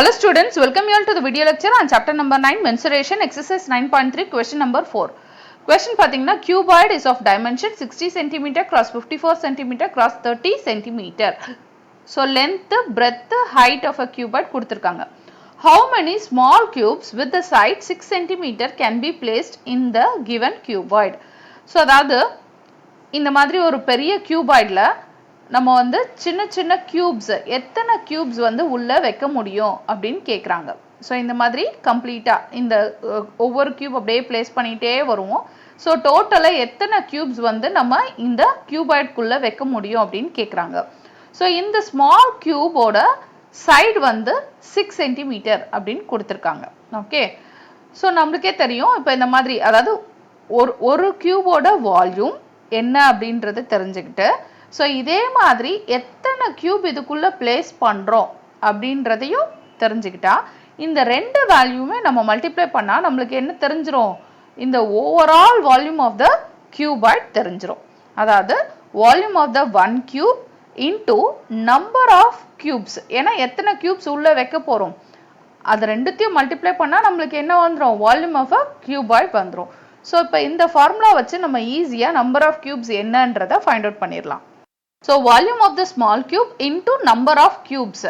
Hello students, welcome you all to the video lecture on chapter number 9 mensuration exercise 9.3 question number 4. Question பாத்தீங்கன்னா cuboid is of dimension 60 cm cross 54 cm cross 30 cm. So length, breadth, height of a cuboid கொடுத்திருக்காங்க. How many small cubes with the side 6 cm can be placed in the given cuboid? So அதாவது இந்த மாதிரி ஒரு பெரிய cuboidல நம்ம வந்து சின்ன சின்ன கியூப்ஸ் எத்தனை கியூப்ஸ் வந்து உள்ள வைக்க முடியும் அப்படின்னு கேக்குறாங்க. சோ இந்த மாதிரி கம்ப்ளீட்டா இந்த ஒவ்வொரு கியூப் அப்படியே பிளேஸ் பண்ணிட்டே வருவோம். சோ டோட்டலா எத்தனை கியூப்ஸ் வந்து நம்ம இந்த கியூபாய்ட் குள்ள வைக்க முடியும் அப்படின்னு கேக்குறாங்க. சோ இந்த ஸ்மால் கியூபோட சைடு வந்து 6 cm அப்படின்னு கொடுத்திருக்காங்க. ஓகே. சோ நமக்கே தெரியும் இப்போ இந்த மாதிரி அதாவது ஒரு கியூபோட வால்யூம் என்ன அப்படின்றது தெரிஞ்சுக்கிட்டு சோ இதே மாதிரி எத்தனை கியூப் இதுக்குள்ள பிளேஸ் பண்றோம் அப்படின்றதையும் தெரிஞ்சுக்கிட்டா இந்த ரெண்டு வேல்யூமே நம்ம மல்டிப்ளை பண்ணா நமக்கு என்ன தெரிஞ்சிரும் இந்த overall volume of the cuboid தெரிஞ்சிரும் அதாவது volume of the one cube into number of cubes ஏன்னா எத்தனை கியூப்ஸ் உள்ள வைக்க போறோம் அது ரெண்டுத்தையும் மல்டிப்ளை பண்ணா நமக்கு என்ன வந்துரும் வால்யூம் ஆஃப் a கியூபாய்ட் வந்துரும் சோ இப்போ இந்த ஃபார்முலா வச்சு நம்ம ஈஸியா நம்பர் ஆஃப் கியூப்ஸ் என்னன்றதை ஃபைண்ட் அவுட் பண்ணிரலாம் So volume of the small cube into number of cubes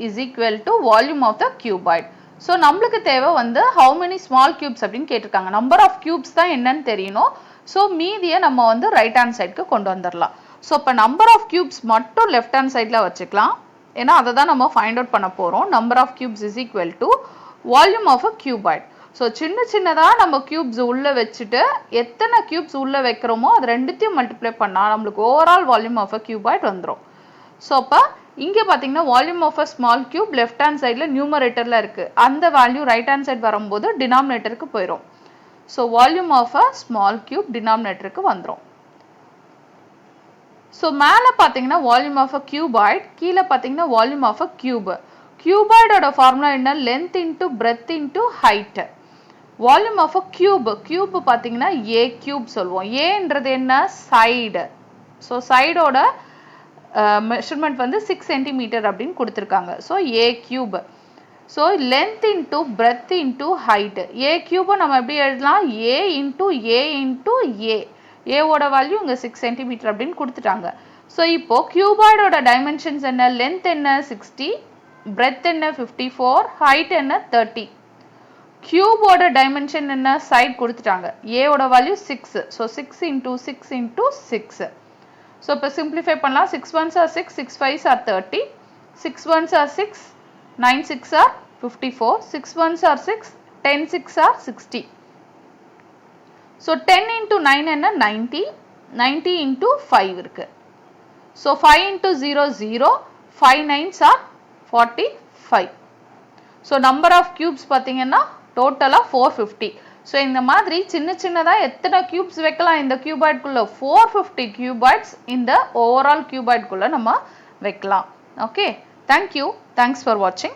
is equal to volume of the cuboid. So நம்மளுக்கு தேவை வந்து how many small cubes அப்படின்னு கேட்டிருக்காங்க. Number of cubes தான் என்னன்னு தெரியணும். So மீதியை நம்ம வந்து right hand sideக்கு கொண்டு வந்துடலாம். So இப்போ number of cubes மட்டும் left hand sideல வச்சுக்கலாம். ஏன்னா அதை தான் நம்ம find out பண்ண போறோம். Number of cubes is equal to volume of a cuboid. So சின்ன சின்னதா நம்ம கியூப்ஸ் உள்ள வச்சுட்டு எத்தனை கியூப்ஸ் உள்ள வைக்கிறோமோ அது ரெண்டுத்தையும் மல்டிப்ளை பண்ணா நமக்கு overall volume of a cuboid வந்துரும். சோ அப்ப இங்க பாத்தீங்கன்னா volume of a small cube left hand சைடுல நியூமரேட்டர்ல இருக்கு. அந்த வேல்யூ ரைட் ஹேண்ட் சைடு வரும்போது டினாமினேட்டருக்கு போயிடும். So volume of a small cube டினாமினேட்டருக்கு வந்துரும். சோ மேல பாத்தீங்கன்னா வால்யூம் ஆஃப் a cuboid, கீழ பாத்தீங்கன்னா வால்யூம் ஆஃப் a cube. cuboidோட ஃபார்முலா என்ன length into breadth into height. Volume of a cube பாத்தீங்கன்னா a cube சொல்லுவோம். aன்றது என்ன side. So side ஓட measurement வந்து 6 cm அப்படின்னு கொடுத்திருக்காங்க. So a cube. So length into breadth into height. a cube நம்ம எப்படி எழுதலாம் a into a into a. a ஓட வேல்யூ இங்க 6 cm அப்படின்னு கொடுத்துட்டாங்க. So இப்போ cuboid ஓட dimensions என்ன length என்ன 60, breadth என்ன 54, height என்ன 30. Cube ஓட dimension என்ன side கொடுத்துட்டாங்க. a ஓட value 6. So 6 into 6 into 6. So இப்போ simplify பண்ணலாம். 6 ones are 6, 6 5s are 30. 6 ones are 6, 9 6 are 54. 6 ones are 6, 10 6 are 60. So 10 into 9 என்ன 90. 90 into 5 இருக்கு. So 5 into 0 0. 5 9s are 45. So number of cubes பாத்தீங்கன்னா டோட்டலா 450. சோ இந்த மாதிரி சின்ன சின்னதா எத்தனை கியூப்ஸ் வைக்கலாம் இந்த கியூபாய்ட் குள்ள 450 கியூபாய்ட்ஸ் இந்த ஓவரால் கியூபாய்ட் குள்ள நம்ம வைக்கலாம். Okay, thank you. Thanks for watching.